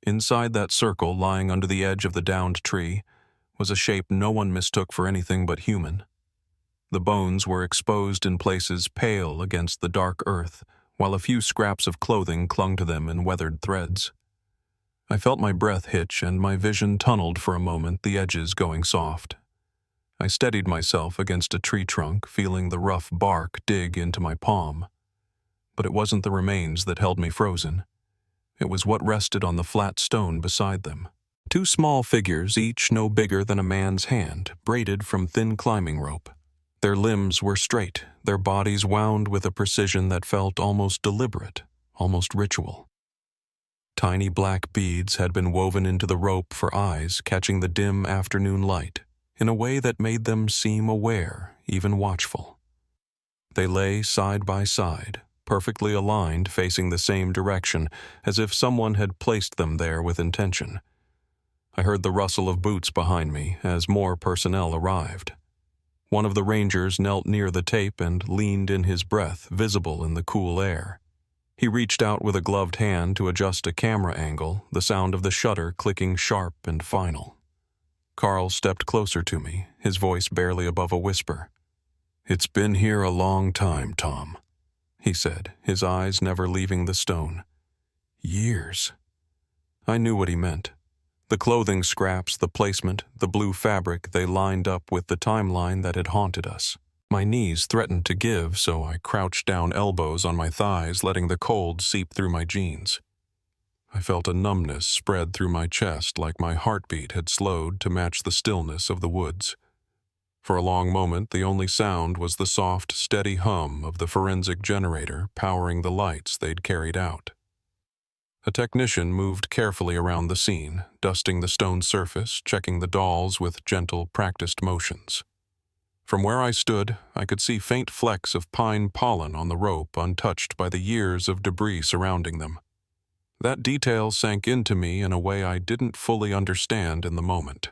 Speaker 1: Inside that circle, lying under the edge of the downed tree, was a shape no one mistook for anything but human. The bones were exposed in places pale against the dark earth, while a few scraps of clothing clung to them in weathered threads. I felt my breath hitch and my vision tunneled for a moment, the edges going soft. I steadied myself against a tree trunk, feeling the rough bark dig into my palm. But it wasn't the remains that held me frozen. It was what rested on the flat stone beside them. 2 small figures, each no bigger than a man's hand, braided from thin climbing rope. Their limbs were straight, their bodies wound with a precision that felt almost deliberate, almost ritual. Tiny black beads had been woven into the rope for eyes catching the dim afternoon light, in a way that made them seem aware, even watchful. They lay side by side, perfectly aligned, facing the same direction, as if someone had placed them there with intention. I heard the rustle of boots behind me as more personnel arrived. One of the rangers knelt near the tape and leaned in, his breath visible in the cool air. He reached out with a gloved hand to adjust a camera angle, the sound of the shutter clicking sharp and final. Carl stepped closer to me, his voice barely above a whisper. "It's been here a long time, Tom," he said, his eyes never leaving the stone. "Years." I knew what he meant. The clothing scraps, the placement, the blue fabric, they lined up with the timeline that had haunted us. My knees threatened to give, so I crouched down, elbows on my thighs, letting the cold seep through my jeans. I felt a numbness spread through my chest, like my heartbeat had slowed to match the stillness of the woods. For a long moment, the only sound was the soft, steady hum of the forensic generator powering the lights they'd carried out. A technician moved carefully around the scene, dusting the stone surface, checking the dolls with gentle, practiced motions. From where I stood, I could see faint flecks of pine pollen on the rope, untouched by the years of debris surrounding them. That detail sank into me in a way I didn't fully understand in the moment.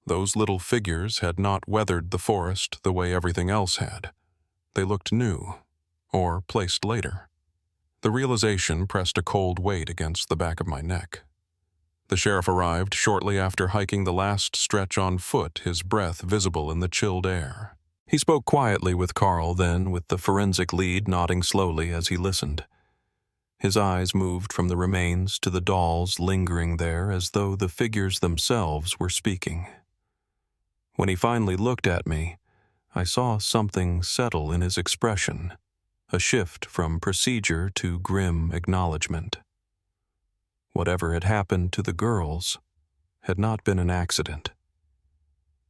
Speaker 1: Those little figures had not weathered the forest the way everything else had. They looked new, or placed later. The realization pressed a cold weight against the back of my neck. The sheriff arrived shortly after hiking the last stretch on foot, his breath visible in the chilled air. He spoke quietly with Carl then, with the forensic lead nodding slowly as he listened. His eyes moved from the remains to the dolls lingering there as though the figures themselves were speaking. When he finally looked at me, I saw something settle in his expression, a shift from procedure to grim acknowledgement. Whatever had happened to the girls had not been an accident.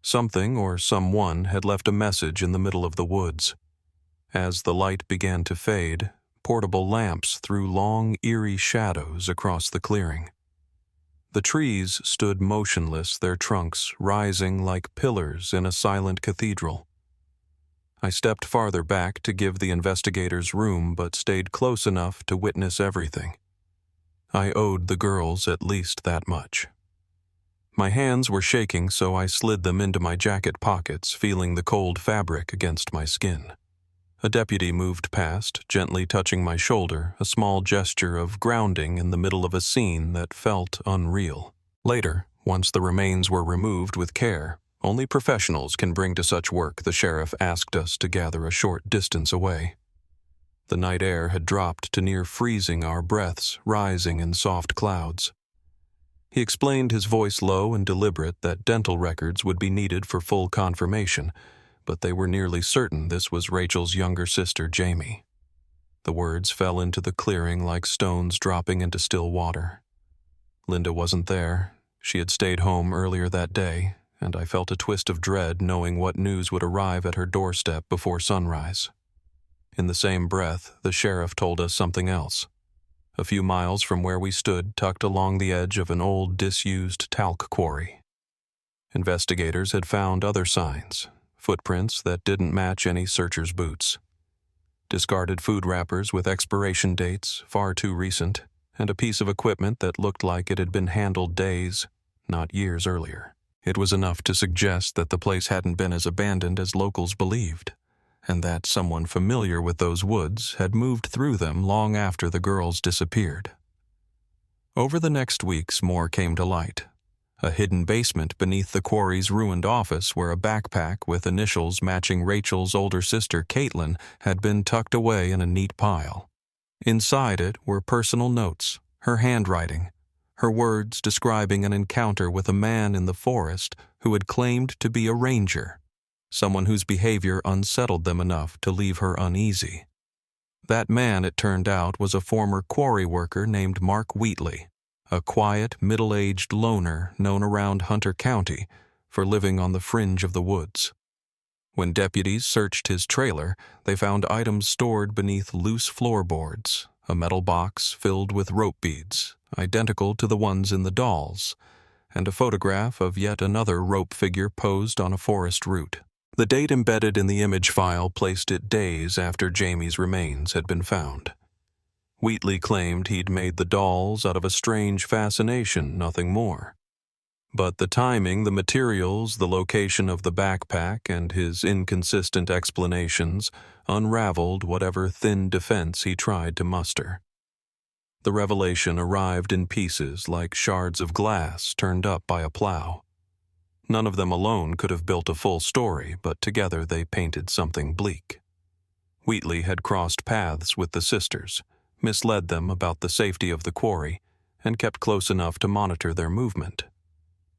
Speaker 1: Something or someone had left a message in the middle of the woods. As the light began to fade, portable lamps threw long, eerie shadows across the clearing. The trees stood motionless, their trunks rising like pillars in a silent cathedral. I stepped farther back to give the investigators room, but stayed close enough to witness everything. I owed the girls at least that much. My hands were shaking, so I slid them into my jacket pockets, feeling the cold fabric against my skin. A deputy moved past, gently touching my shoulder, a small gesture of grounding in the middle of a scene that felt unreal. Later, once the remains were removed with care, only professionals can bring to such work, the sheriff asked us to gather a short distance away. The night air had dropped to near freezing, our breaths rising in soft clouds. He explained, his voice low and deliberate, that dental records would be needed for full confirmation, but they were nearly certain this was Rachel's younger sister, Jamie. The words fell into the clearing like stones dropping into still water. Linda wasn't there. She had stayed home earlier that day, and I felt a twist of dread knowing what news would arrive at her doorstep before sunrise. In the same breath, the sheriff told us something else. A few miles from where we stood, tucked along the edge of an old, disused talc quarry. Investigators had found other signs, footprints that didn't match any searcher's boots. Discarded food wrappers with expiration dates far too recent, and a piece of equipment that looked like it had been handled days, not years earlier. It was enough to suggest that the place hadn't been as abandoned as locals believed, and that someone familiar with those woods had moved through them long after the girls disappeared. Over the next weeks, more came to light. A hidden basement beneath the quarry's ruined office where a backpack with initials matching Rachel's older sister, Caitlin, had been tucked away in a neat pile. Inside it were personal notes, her handwriting, her words describing an encounter with a man in the forest who had claimed to be a ranger, someone whose behavior unsettled them enough to leave her uneasy. That man, it turned out, was a former quarry worker named Mark Wheatley, a quiet, middle-aged loner known around Hunter County for living on the fringe of the woods. When deputies searched his trailer, they found items stored beneath loose floorboards, a metal box filled with rope beads, identical to the ones in the dolls, and a photograph of yet another rope figure posed on a forest route. The date embedded in the image file placed it days after Jamie's remains had been found. Wheatley claimed he'd made the dolls out of a strange fascination, nothing more. But the timing, the materials, the location of the backpack, and his inconsistent explanations unraveled whatever thin defense he tried to muster. The revelation arrived in pieces like shards of glass turned up by a plow. None of them alone could have built a full story, but together they painted something bleak. Wheatley had crossed paths with the sisters, misled them about the safety of the quarry, and kept close enough to monitor their movement.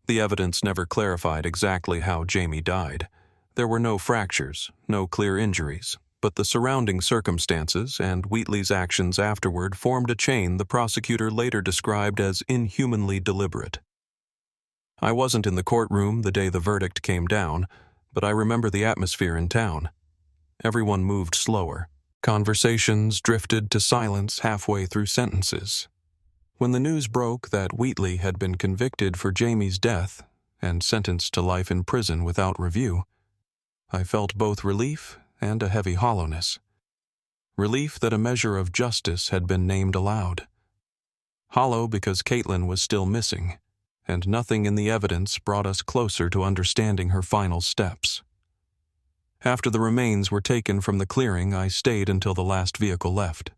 Speaker 1: The evidence never clarified exactly how Jamie died. There were no fractures, no clear injuries, but the surrounding circumstances and Wheatley's actions afterward formed a chain the prosecutor later described as inhumanly deliberate. I wasn't in the courtroom the day the verdict came down, but I remember the atmosphere in town. Everyone moved slower. Conversations drifted to silence halfway through sentences. When the news broke that Wheatley had been convicted for Jamie's death and sentenced to life in prison without review, I felt both relief and a heavy hollowness. Relief that a measure of justice had been named aloud. Hollow because Caitlin was still missing, and nothing in the evidence brought us closer to understanding her final steps. After the remains were taken from the clearing, I stayed until the last vehicle left.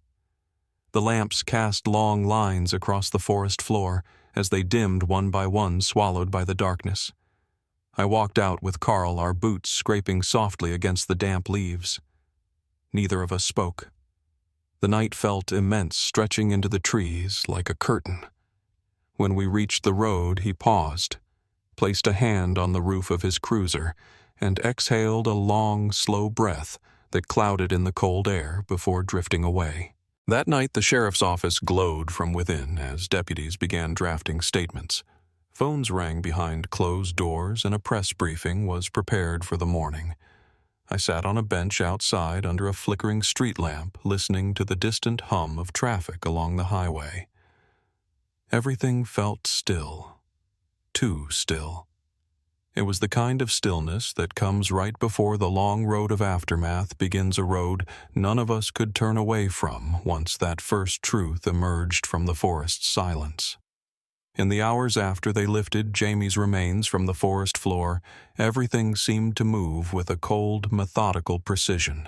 Speaker 1: The lamps cast long lines across the forest floor as they dimmed one by one, swallowed by the darkness. I walked out with Carl, our boots scraping softly against the damp leaves. Neither of us spoke. The night felt immense, stretching into the trees like a curtain. When we reached the road, he paused, placed a hand on the roof of his cruiser, and exhaled a long, slow breath that clouded in the cold air before drifting away. That night, the sheriff's office glowed from within as deputies began drafting statements. Phones rang behind closed doors, and a press briefing was prepared for the morning. I sat on a bench outside under a flickering street lamp, listening to the distant hum of traffic along the highway. Everything felt still. Too still. It was the kind of stillness that comes right before the long road of aftermath begins, a road none of us could turn away from once that first truth emerged from the forest's silence. In the hours after they lifted Jamie's remains from the forest floor, everything seemed to move with a cold, methodical precision.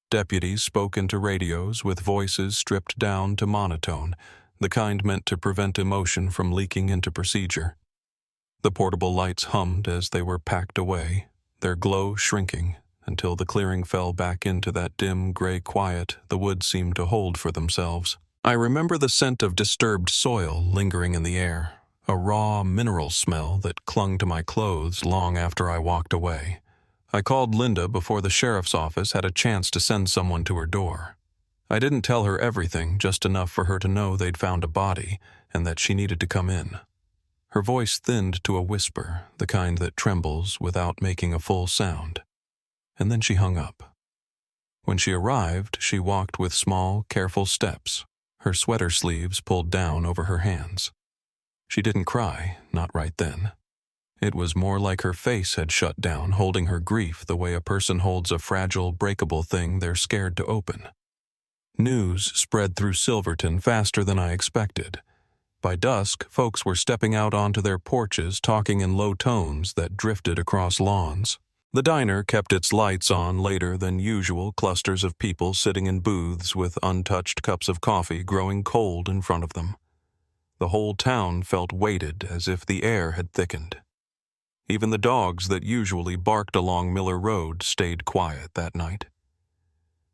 Speaker 1: Deputies spoke into radios with voices stripped down to monotone, the kind meant to prevent emotion from leaking into procedure. The portable lights hummed as they were packed away, their glow shrinking until the clearing fell back into that dim gray quiet the woods seemed to hold for themselves. I remember the scent of disturbed soil lingering in the air, a raw mineral smell that clung to my clothes long after I walked away. I called Linda before the sheriff's office had a chance to send someone to her door. I didn't tell her everything, just enough for her to know they'd found a body and that she needed to come in. Her voice thinned to a whisper, the kind that trembles without making a full sound. And then she hung up. When she arrived, she walked with small, careful steps, her sweater sleeves pulled down over her hands. She didn't cry, not right then. It was more like her face had shut down, holding her grief the way a person holds a fragile, breakable thing they're scared to open. News spread through Silverton faster than I expected. By dusk, folks were stepping out onto their porches, talking in low tones that drifted across lawns. The diner kept its lights on later than usual, clusters of people sitting in booths with untouched cups of coffee growing cold in front of them. The whole town felt weighted, as if the air had thickened. Even the dogs that usually barked along Miller Road stayed quiet that night.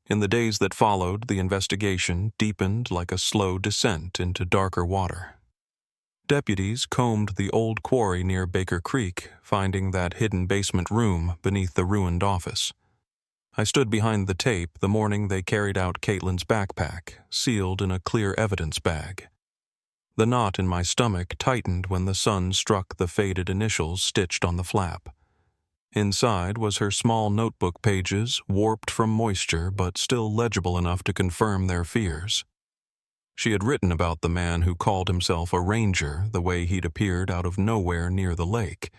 Speaker 1: In the days that followed, the investigation deepened like a slow descent into darker water. Deputies combed the old quarry near Baker Creek, finding that hidden basement room beneath the ruined office. I stood behind the tape the morning they carried out Caitlin's backpack, sealed in a clear evidence bag. The knot in my stomach tightened when the sun struck the faded initials stitched on the flap. Inside was her small notebook pages, warped from moisture but still legible enough to confirm their fears. She had written about the man who called himself a ranger, the way he'd appeared out of nowhere near the lake,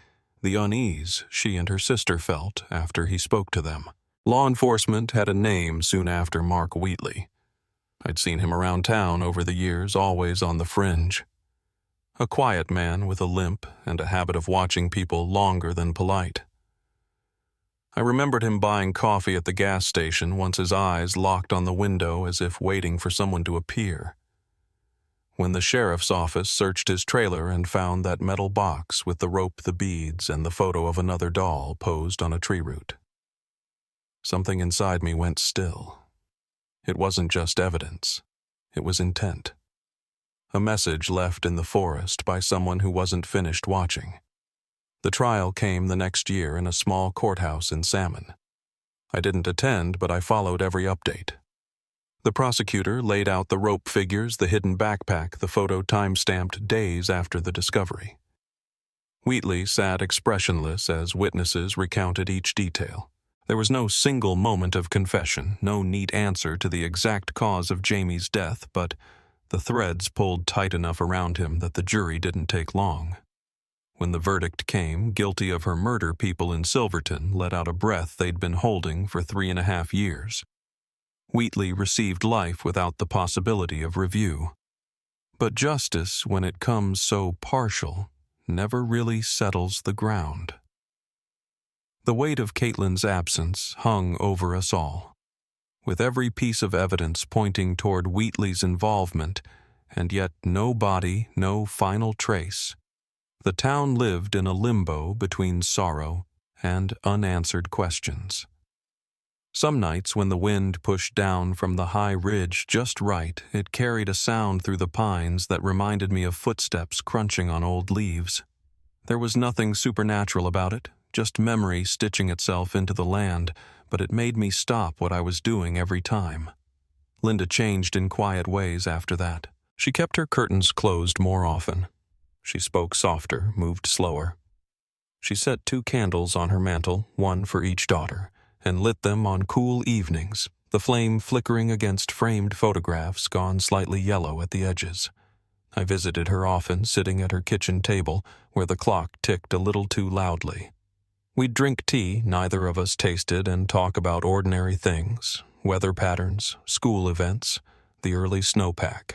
Speaker 1: the unease she and her sister felt after he spoke to them. Law enforcement had a name soon after Mark Wheatley. I'd seen him around town over the years, always on the fringe. A quiet man with a limp and a habit of watching people longer than polite. I remembered him buying coffee at the gas station once, his eyes locked on the window as if waiting for someone to appear. When the sheriff's office searched his trailer and found that metal box with the rope, the beads, and the photo of another doll posed on a tree root. Something inside me went still. It wasn't just evidence. It was intent. A message left in the forest by someone who wasn't finished watching. The trial came the next year in a small courthouse in Salmon. I didn't attend, but I followed every update. The prosecutor laid out the rope figures, the hidden backpack, the photo time-stamped days after the discovery. Wheatley sat expressionless as witnesses recounted each detail. There was no single moment of confession, no neat answer to the exact cause of Jamie's death, but the threads pulled tight enough around him that the jury didn't take long. When the verdict came, guilty of her murder, people in Silverton let out a breath they'd been holding for 3.5 years. Wheatley received life without the possibility of review. But justice, when it comes so partial, never really settles the ground. The weight of Caitlin's absence hung over us all, with every piece of evidence pointing toward Wheatley's involvement, and yet no body, no final trace. The town lived in a limbo between sorrow and unanswered questions. Some nights when the wind pushed down from the high ridge just right, it carried a sound through the pines that reminded me of footsteps crunching on old leaves. There was nothing supernatural about it, just memory stitching itself into the land, but it made me stop what I was doing every time. Linda changed in quiet ways after that. She kept her curtains closed more often. She spoke softer, moved slower. She set 2 candles on her mantel, one for each daughter, and lit them on cool evenings, the flame flickering against framed photographs gone slightly yellow at the edges. I visited her often, sitting at her kitchen table, where the clock ticked a little too loudly. We'd drink tea neither of us tasted and talk about ordinary things, weather patterns, school events, the early snowpack.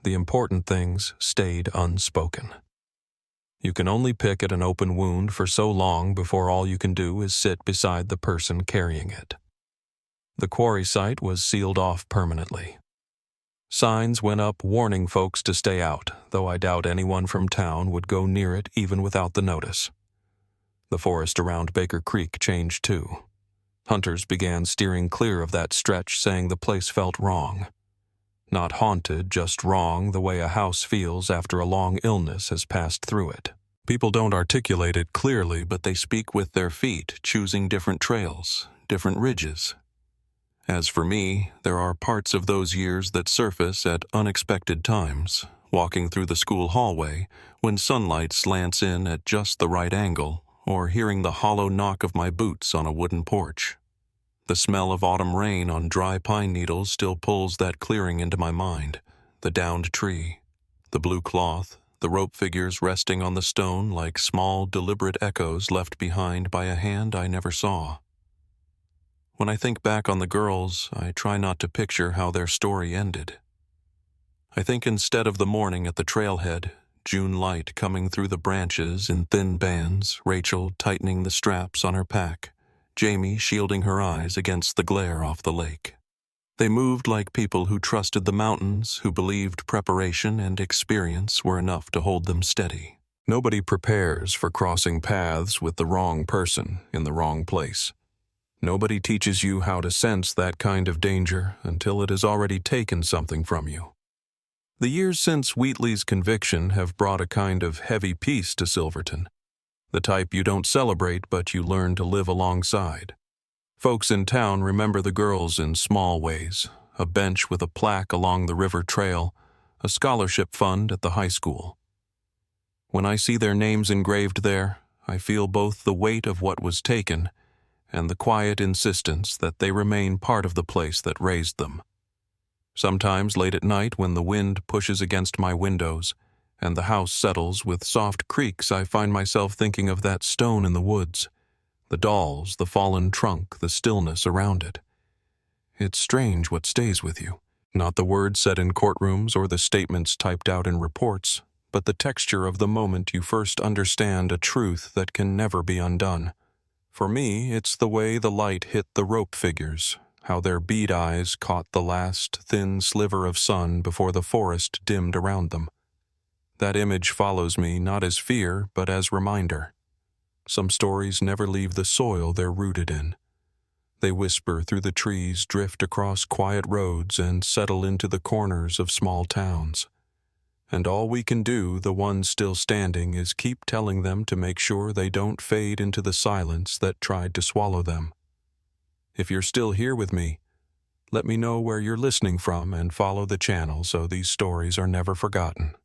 Speaker 1: The important things stayed unspoken. You can only pick at an open wound for so long before all you can do is sit beside the person carrying it. The quarry site was sealed off permanently. Signs went up warning folks to stay out, though I doubt anyone from town would go near it even without the notice. The forest around Baker Creek changed too. Hunters began steering clear of that stretch, saying the place felt wrong. Not haunted, just wrong, the way a house feels after a long illness has passed through it. People don't articulate it clearly, but they speak with their feet, choosing different trails, different ridges. As for me, there are parts of those years that surface at unexpected times, walking through the school hallway when sunlight slants in at just the right angle, or hearing the hollow knock of my boots on a wooden porch. The smell of autumn rain on dry pine needles still pulls that clearing into my mind, the downed tree, the blue cloth, the rope figures resting on the stone like small, deliberate echoes left behind by a hand I never saw. When I think back on the girls, I try not to picture how their story ended. I think instead of the morning at the trailhead, June light coming through the branches in thin bands, Rachel tightening the straps on her pack, Jamie shielding her eyes against the glare off the lake. They moved like people who trusted the mountains, who believed preparation and experience were enough to hold them steady. Nobody prepares for crossing paths with the wrong person in the wrong place. Nobody teaches you how to sense that kind of danger until it has already taken something from you. The years since Wheatley's conviction have brought a kind of heavy peace to Silverton. The type you don't celebrate, but you learn to live alongside. Folks in town remember the girls in small ways, a bench with a plaque along the river trail, a scholarship fund at the high school. When I see their names engraved there, I feel both the weight of what was taken and the quiet insistence that they remain part of the place that raised them. Sometimes late at night when the wind pushes against my windows, and the house settles with soft creaks, I find myself thinking of that stone in the woods, the dolls, the fallen trunk, the stillness around it. It's strange what stays with you. Not the words said in courtrooms or the statements typed out in reports, but the texture of the moment you first understand a truth that can never be undone. For me, it's the way the light hit the rope figures, how their bead eyes caught the last thin sliver of sun before the forest dimmed around them. That image follows me not as fear, but as reminder. Some stories never leave the soil they're rooted in. They whisper through the trees, drift across quiet roads, and settle into the corners of small towns. And all we can do, the ones still standing, is keep telling them to make sure they don't fade into the silence that tried to swallow them. If you're still here with me, let me know where you're listening from and follow the channel so these stories are never forgotten.